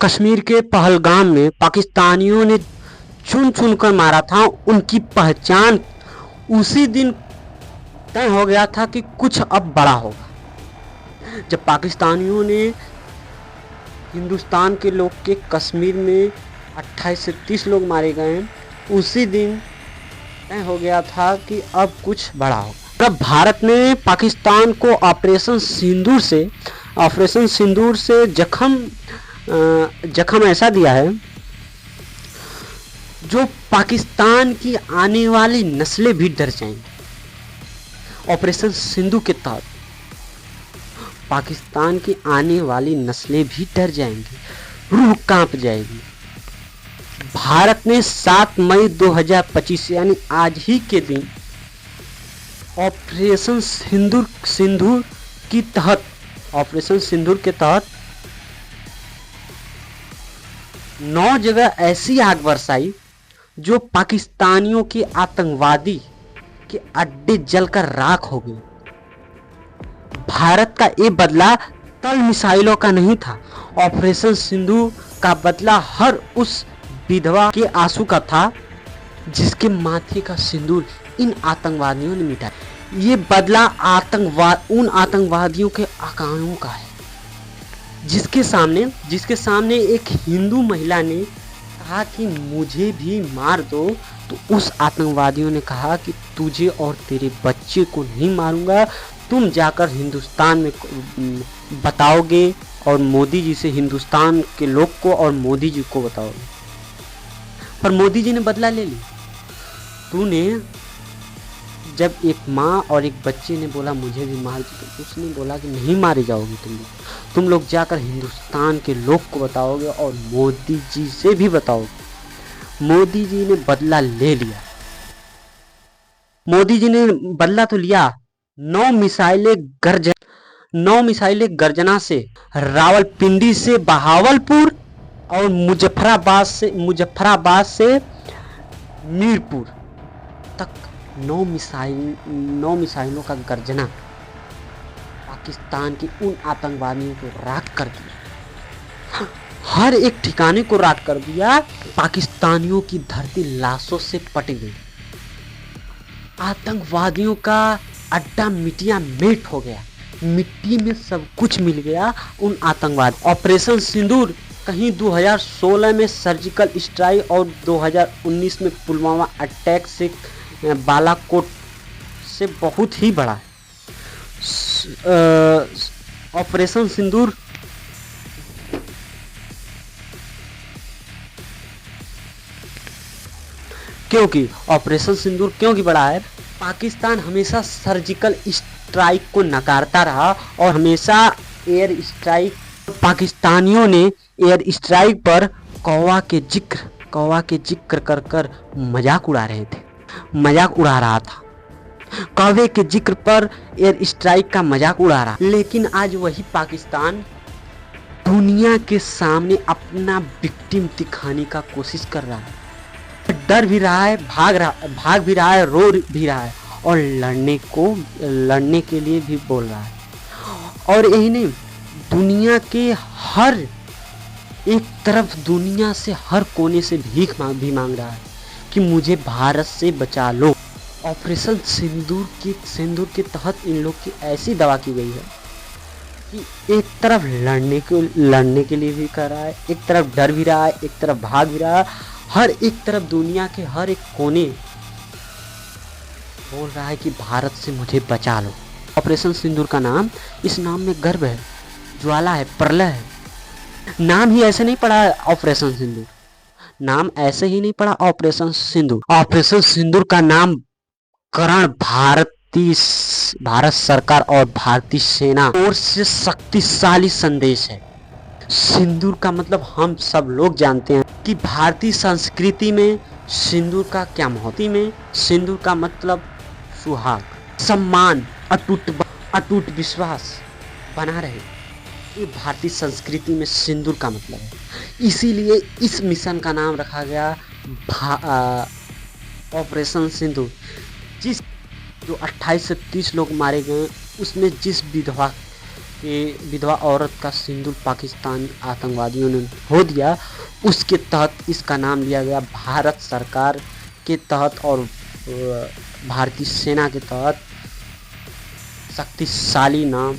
कश्मीर के पहलगाम में पाकिस्तानियों ने चुन चुन कर मारा था। उनकी पहचान उसी दिन तय हो गया था कि कुछ अब बड़ा होगा। जब पाकिस्तानियों ने हिंदुस्तान के लोग के कश्मीर में 28 से 30 लोग मारे गए, उसी दिन तय हो गया था कि अब कुछ बड़ा होगा। तब भारत ने पाकिस्तान को ऑपरेशन सिंदूर से जख्म ऐसा दिया है जो पाकिस्तान की आने वाली नस्लें भी डर जाएंगी। ऑपरेशन सिंदूर के तहत पाकिस्तान की आने वाली नस्लें भी डर जाएंगी, रूह कांप जाएगी। भारत ने 7 मई 2025 यानी आज ही के दिन ऑपरेशन सिंदूर के तहत 9 जगह ऐसी आग बरसाई जो पाकिस्तानियों के आतंकवादी के अड्डे जलकर राख हो गए। भारत का ये बदला तल मिसाइलों का नहीं था। ऑपरेशन सिंदूर का बदला हर उस विधवा के आंसू का था जिसके माथे का सिंदूर इन आतंकवादियों ने मिटाया। ये बदला उन आतंकवादियों के आकाओं का है जिसके सामने एक हिंदू महिला ने कहा कि मुझे भी मार दो, तो उस आतंकवादियों ने कहा कि तुझे और तेरे बच्चे को नहीं मारूंगा, तुम जाकर हिंदुस्तान में बताओगे और मोदी जी से हिंदुस्तान के लोग को और मोदी जी को बताओगे। पर मोदी जी ने बदला ले ली। तूने जब एक माँ और एक बच्चे ने बोला मुझे भी मार दो, तो उसने बोला कि नहीं मारे जाओगे तुम लोग जाकर हिंदुस्तान के लोग को बताओगे और मोदी जी से भी बताओगे। मोदी जी ने बदला ले लिया। मोदी जी ने बदला तो लिया। 9 मिसाइलें गर्जना से रावलपिंडी से बहावलपुर और मुजफ्फराबाद से मीरपुर तक 9 मिसाइलों का गर्जना पाकिस्तान के उन आतंकवादियों को राख कर दिया। हर एक ठिकाने को राख कर दिया। पाकिस्तानियों की धरती लाशों से पट गई। आतंकवादियों का अड्डा मिट्टियां मेट हो गया। मिट्टी में सब कुछ मिल गया उन आतंकवाद। ऑपरेशन सिंदूर कहीं 2016 में सर्जिकल स्ट्राइक और 2019 में पुलवामा अटैक से बालाकोट से बहुत ही बड़ा है। ऑपरेशन सिंदूर क्योंकि बड़ा है। पाकिस्तान हमेशा सर्जिकल स्ट्राइक को नकारता रहा और हमेशा एयर स्ट्राइक, पाकिस्तानियों ने एयर स्ट्राइक पर कौवा के जिक्र कर मजाक उड़ा रहा था। कौवे के जिक्र पर एयर स्ट्राइक का मजाक उड़ा रहा। लेकिन आज वही पाकिस्तान दुनिया के सामने अपना विक्टिम दिखाने का कोशिश कर रहा है। डर भी रहा है, भाग भी रहा है, रो भी रहा है और लड़ने के लिए भी बोल रहा है। और यही नहीं, दुनिया के हर एक तरफ, दुनिया से हर कोने से भीख मांग रहा है कि मुझे भारत से बचा लो। ऑपरेशन सिंदूर के तहत इन लोग की ऐसी दवा की गई है कि एक तरफ लड़ने के लिए भी कर रहा है, एक तरफ डर भी रहा है, एक तरफ भाग भी रहा है। हर एक तरफ दुनिया के हर एक कोने बोल रहा है कि भारत से मुझे बचा लो। ऑपरेशन सिंदूर का नाम, इस नाम में गर्व है, ज्वाला है, प्रलय है। नाम ही ऐसे नहीं पड़ा ऑपरेशन सिंदूर, नाम ऐसे ही नहीं पड़ा ऑपरेशन सिंदूर। ऑपरेशन सिंदूर का नामकरण भारत सरकार और भारतीय सेना ओर से शक्तिशाली संदेश है। सिंदूर का मतलब हम सब लोग जानते हैं कि भारतीय संस्कृति में सिंदूर का क्या महत्व में। सिंदूर का मतलब सुहाग, सम्मान, अटूट विश्वास बना रहे, ये भारतीय संस्कृति में सिंदूर का मतलब है। इसीलिए इस मिशन का नाम रखा गया ऑपरेशन सिंदूर। जो 28 से 30 लोग मारे गए, उसमें जिस विधवा कि विधवा औरत का सिंदूर पाकिस्तान आतंकवादियों ने हो दिया, उसके तहत इसका नाम लिया गया भारत सरकार के तहत और भारतीय सेना के तहत शक्तिशाली नाम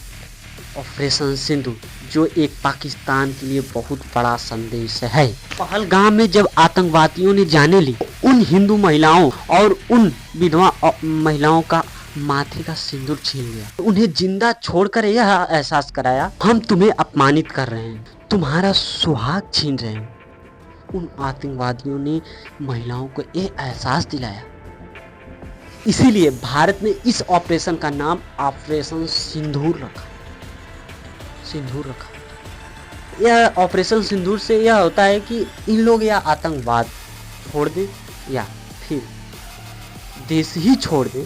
ऑपरेशन सिंधु, जो एक पाकिस्तान के लिए बहुत बड़ा संदेश है। पहलगाम में जब आतंकवादियों ने जाने ली, उन हिंदू महिलाओं और उन विधवा महिलाओं का माथे का सिंदूर छीन लिया, उन्हें जिंदा छोड़कर यह एहसास कराया, हम तुम्हें अपमानित कर रहे हैं, तुम्हारा सुहाग छीन रहे हैं। उन आतंकवादियों ने महिलाओं को यह एहसास दिलाया। इसीलिए भारत ने इस ऑपरेशन का नाम ऑपरेशन सिंदूर रखा। यह ऑपरेशन सिंदूर से यह होता है कि इन लोग या आतंकवाद छोड़ दें या फिर देश ही छोड़ दें,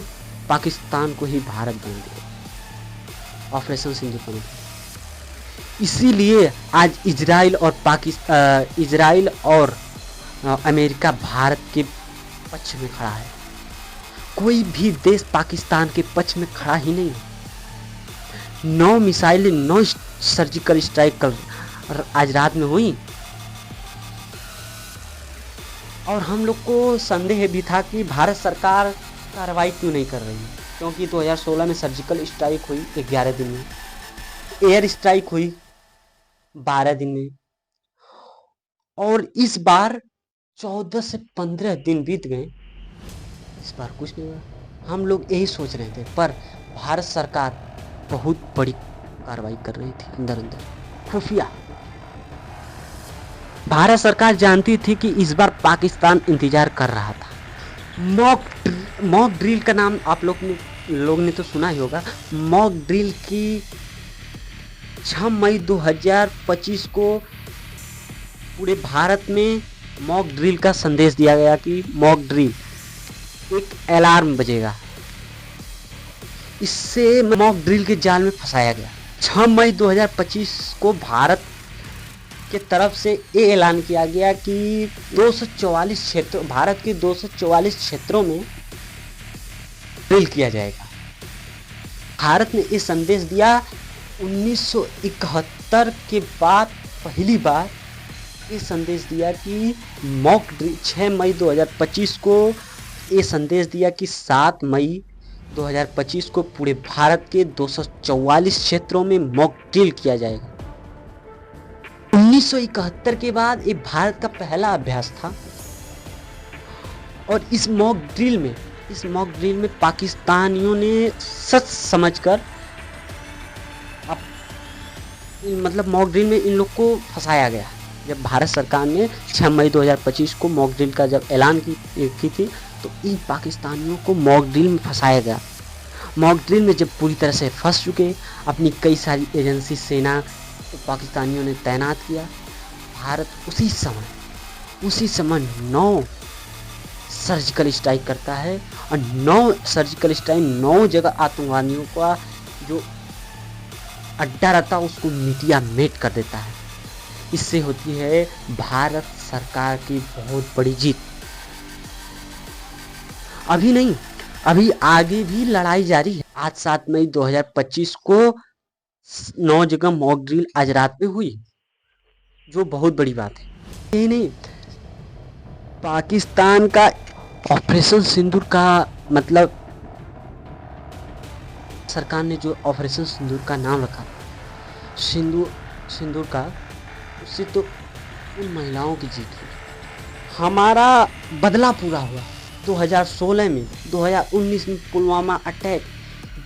पाकिस्तान को ही भारत बन दे। ऑपरेशन सिंदूर का मतलब। इसीलिए आज इजराइल और अमेरिका भारत के पक्ष में खड़ा है। कोई भी देश पाकिस्तान के पक्ष में खड़ा ही नहीं है। 9 मिसाइलें, 9 सर्जिकल स्ट्राइक कल आज रात में हुई, और हम लोग को संदेह भी था कि भारत सरकार कार्रवाई क्यों नहीं कर रही है, क्योंकि 2016 में सर्जिकल स्ट्राइक हुई 11 दिन में, एयर स्ट्राइक हुई 12 दिन में, और इस बार 14 से 15 दिन बीत गए, इस बार कुछ नहीं हुआ। हम लोग यही सोच रहे थे, पर भारत सरकार बहुत बड़ी कार्रवाई कर रही थी अंदर खुफिया। भारत सरकार जानती थी कि इस बार पाकिस्तान इंतजार कर रहा था। मॉक ड्रिल का नाम आप लोग ने तो सुना ही होगा। मॉक ड्रिल की 6 मई 2025 को पूरे भारत में मॉक ड्रिल का संदेश दिया गया कि मॉक ड्रिल, एक अलार्म बजेगा। इससे मॉक ड्रिल के जाल में फंसाया गया। 6 मई 2025 को भारत के तरफ से ये ऐलान किया गया कि 244 क्षेत्र, भारत के 244 क्षेत्रों में ड्रिल किया जाएगा। भारत ने ये संदेश दिया 1971 के बाद पहली बार ये संदेश दिया कि मॉक ड्रिल 6 मई 2025 को ये संदेश दिया कि 7 मई 2025 को पूरे भारत के 244 क्षेत्रों में मॉक ड्रिल किया जाएगा। 1971 के बाद ये भारत का पहला अभ्यास था, और इस मॉक ड्रिल में पाकिस्तानियों ने सच समझकर मतलब मॉक ड्रिल में इन लोग को फंसाया गया। जब भारत सरकार ने 6 मई 2025 को मॉक ड्रिल का जब ऐलान की थी, तो इन पाकिस्तानियों को मॉक ड्रिल में फंसाया गया। मॉक ड्रिल में जब पूरी तरह से फंस चुके, अपनी कई सारी एजेंसी, सेना पाकिस्तानियों ने तैनात किया। भारत उसी समय 9 सर्जिकल स्ट्राइक करता है, और 9 सर्जिकल स्ट्राइक 9 जगह आतंकवादियों का जो अड्डा रहता है उसको मिटिया मेट कर देता है। इससे होती है भारत सरकार की बहुत बड़ी जीत। अभी नहीं, अभी आगे भी लड़ाई जारी है। आज 7 मई 2025 को 9 जगह मॉक ड्रिल आज रात में हुई, जो बहुत बड़ी बात है। यही नहीं, पाकिस्तान का ऑपरेशन सिंदूर का मतलब सरकार ने जो ऑपरेशन सिंदूर का नाम रखा, सिंदूर का, उससे तो उन महिलाओं की जीत हुई। हमारा बदला पूरा हुआ 2016 में, 2019 में पुलवामा अटैक,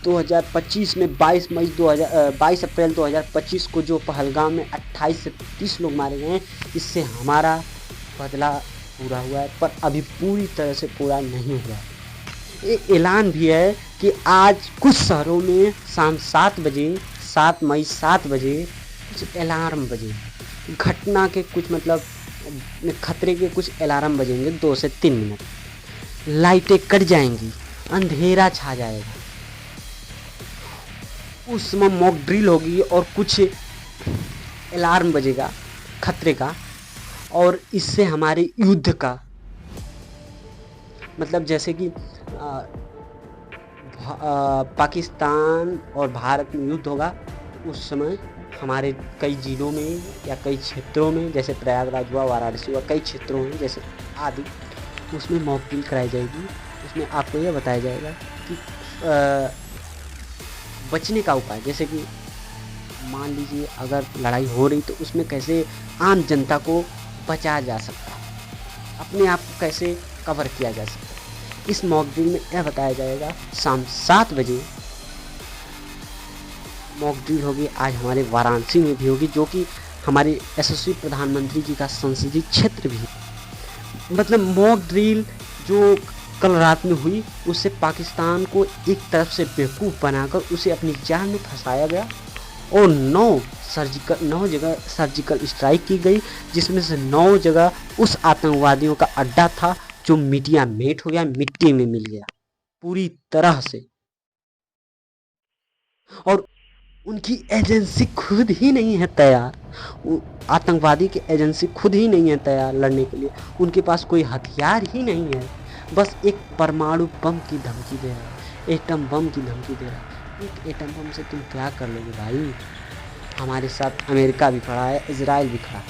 2025 में 22 अप्रैल 2025 को जो पहलगाम में 28 से 30 लोग मारे गए हैं, इससे हमारा बदला पूरा हुआ है, पर अभी पूरी तरह से पूरा नहीं हुआ। ये ऐलान भी है कि आज कुछ शहरों में शाम 7 बजे, 7 मई 7 बजे कुछ अलार्म बजे, घटना के कुछ मतलब खतरे के कुछ अलार्म बजेंगे 2 से 3 मिनट, लाइटें कट जाएंगी, अंधेरा छा जाएगा। उस समय मॉक ड्रिल होगी और कुछ अलार्म बजेगा खतरे का, और इससे हमारे युद्ध का मतलब जैसे कि पाकिस्तान और भारत में युद्ध होगा, उस समय हमारे कई जिलों में या कई क्षेत्रों में, जैसे प्रयागराज हुआ, वाराणसी हुआ, कई क्षेत्रों में जैसे आदि, उसमें मॉक ड्रिल कराई जाएगी। उसमें आपको यह बताया जाएगा कि बचने का उपाय, जैसे कि मान लीजिए अगर लड़ाई हो रही तो उसमें कैसे आम जनता को बचाया जा सकता है, अपने आप को कैसे कवर किया जा सकता है। इस मॉक ड्रिल में यह बताया जाएगा। शाम 7 बजे मॉक ड्रिल होगी। आज हमारे वाराणसी में भी होगी, जो कि हमारे यशस्वी प्रधानमंत्री जी का संसदीय क्षेत्र भी है। मतलब मॉक ड्रिल जो कल रात में हुई, उससे पाकिस्तान को एक तरफ से बेवकूफ़ बनाकर उसे अपनी जाल में फंसाया गया और 9 जगह सर्जिकल स्ट्राइक की गई, जिसमें से 9 जगह उस आतंकवादियों का अड्डा था जो मीडिया मेट हो गया, मिट्टी में मिल गया पूरी तरह से। और उनकी एजेंसी खुद ही नहीं है तैयार, आतंकवादी की एजेंसी खुद ही नहीं है तैयार लड़ने के लिए। उनके पास कोई हथियार ही नहीं है, बस एक परमाणु बम की धमकी दे रहा है, एटम बम की धमकी दे रहा है। एक एटम बम से तुम क्या कर लोगे भाई? हमारे साथ अमेरिका भी खड़ा है, इजराइल भी खड़ा है।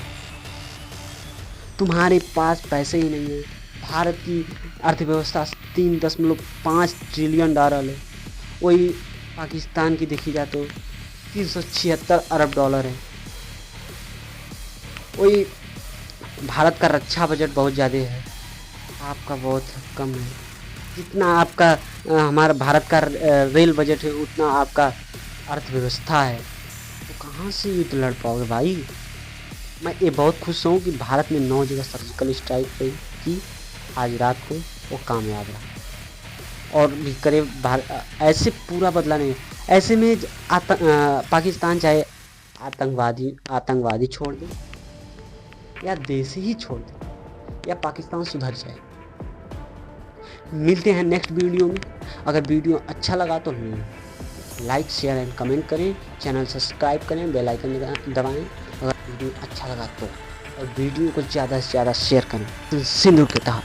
तुम्हारे पास पैसे ही नहीं है। भारत की अर्थव्यवस्था 3.5 ट्रिलियन डॉलर है, वही पाकिस्तान की देखी जाए तो 376 अरब डॉलर है। वही भारत का रक्षा बजट बहुत ज़्यादा है, आपका बहुत कम है। जितना आपका हमारा भारत का रेल बजट है, उतना आपका अर्थव्यवस्था है। तो कहाँ से युद्ध लड़ पाओगे भाई? मैं ये बहुत खुश हूँ कि भारत ने 9 जगह सर्जिकल स्ट्राइक की आज रात को, वो कामयाब रहा। और भी करे ऐसे पूरा बदला नहीं। ऐसे में पाकिस्तान चाहे आतंकवादी छोड़ दे या देश ही छोड़ दे या पाकिस्तान सुधर जाए। मिलते हैं नेक्स्ट वीडियो में। अगर वीडियो अच्छा लगा तो लाइक शेयर एंड कमेंट करें, चैनल सब्सक्राइब करें, बेल आइकन दबाएं अगर वीडियो अच्छा लगा तो, और वीडियो को ज़्यादा से ज़्यादा शेयर करें सिंधु के तहत।